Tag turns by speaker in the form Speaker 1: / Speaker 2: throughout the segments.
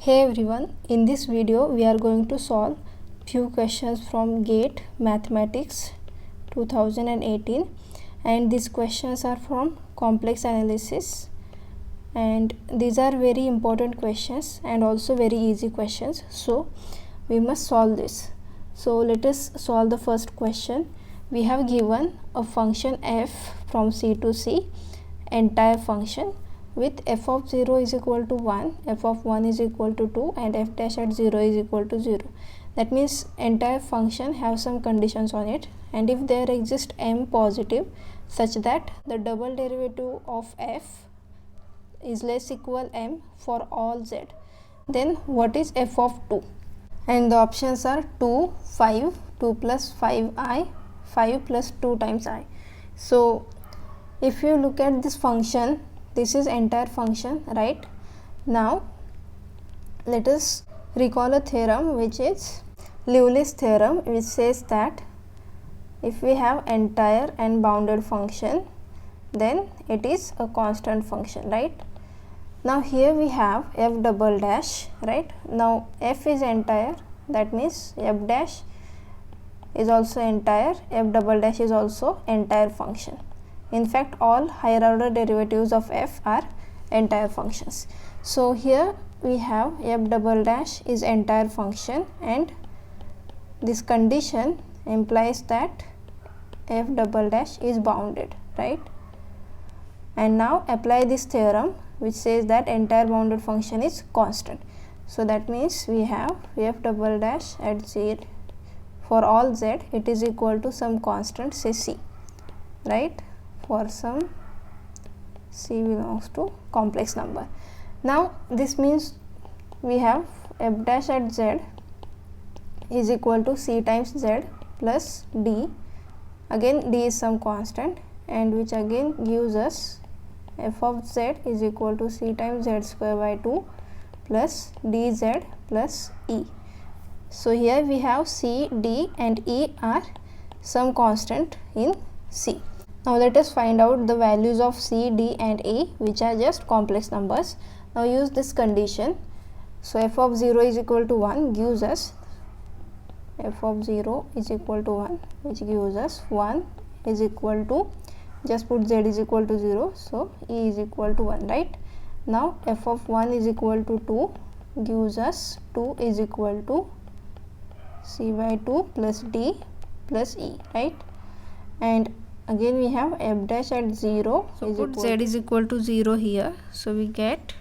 Speaker 1: Hey everyone, in this video we are going to solve few questions from GATE Mathematics 2018, and these questions are from complex analysis, and these are very important questions and also very easy questions, so we must solve this. So let us solve the first question. We have given a function f from c to c, entire function, with f of 0 is equal to 1, f of 1 is equal to 2, and f dash at 0 is equal to 0. That means entire function have some conditions on it, and if there exist m positive such that the double derivative of f is less equal m for all z, then what is f of 2? And the options are 2, 5, 2 plus 5i, 5 plus 2 times I. So if you look at this function, this is entire function, right? Now let us recall a theorem which is Liouville's theorem, which says that if we have entire and bounded function, then it is a constant function, right? Now here we have f double dash, right? Now f is entire, that means f dash is also entire, f double dash is also entire function. In fact, all higher order derivatives of f are entire functions. So here we have f double dash is entire function, and this condition implies that f double dash is bounded, right? And now apply this theorem which says that entire bounded function is constant. So that means we have f double dash at 0 for all z, it is equal to some constant, say c, right? For some c belongs to complex number. Now this means we have f dash at z is equal to c times z plus d, again d is some constant, and which again gives us f of z is equal to c times z square by 2 plus dz plus e. So here we have c, d and e are some constant in c. Now let us find out the values of c, d and e, which are just complex numbers. Now use this condition. So f of 0 is equal to 1 gives us f of 0 is equal to 1, which gives us 1 is equal to, just put z is equal to 0, so e is equal to 1, right? Now f of 1 is equal to 2 gives us 2 is equal to c by 2 plus d plus e, right? And again we have f dash at 0, so put z is equal to 0 here, so we get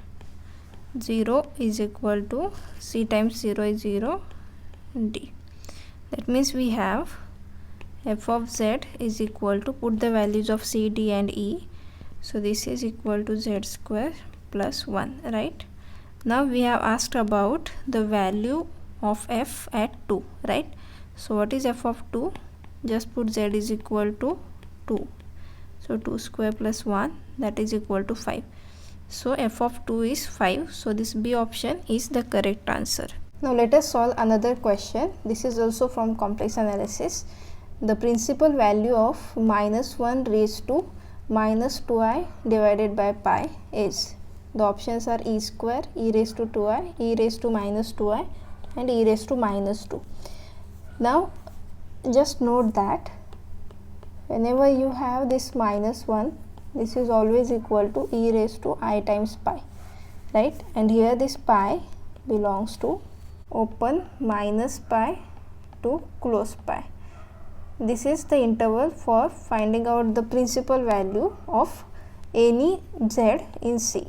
Speaker 1: 0 is equal to c times 0 is 0 d. That means we have f of z is equal to, put the values of c, d and e, so this is equal to z square plus 1, right? Now we have asked about the value of f at 2, right? So what is f of 2? Just put z is equal to 2, so 2 square plus 1, that is equal to 5. So f of 2 is 5, so this B option is the correct answer. Now let us solve another question. This is also from complex analysis. The principal value of minus 1 raised to minus 2i divided by pi is, the options are e square, e raised to 2i, e raised to minus 2i and e raised to minus 2. Now just note that whenever you have this minus 1, this is always equal to e raised to I times pi, right? And here this pi belongs to open minus pi to close pi. This is the interval for finding out the principal value of any z in C.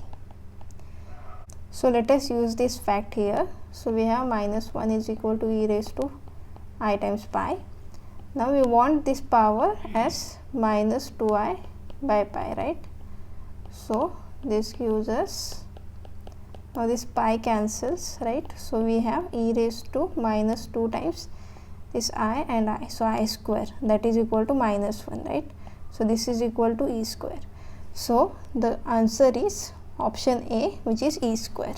Speaker 1: So let us use this fact here. So we have minus 1 is equal to e raised to I times pi. Now we want this power as minus 2i by pi, right? So this gives us, now this pi cancels, right? So we have e raised to minus 2 times this I and I, so I square, that is equal to minus 1, right? So this is equal to e square. So the answer is option A, which is e square.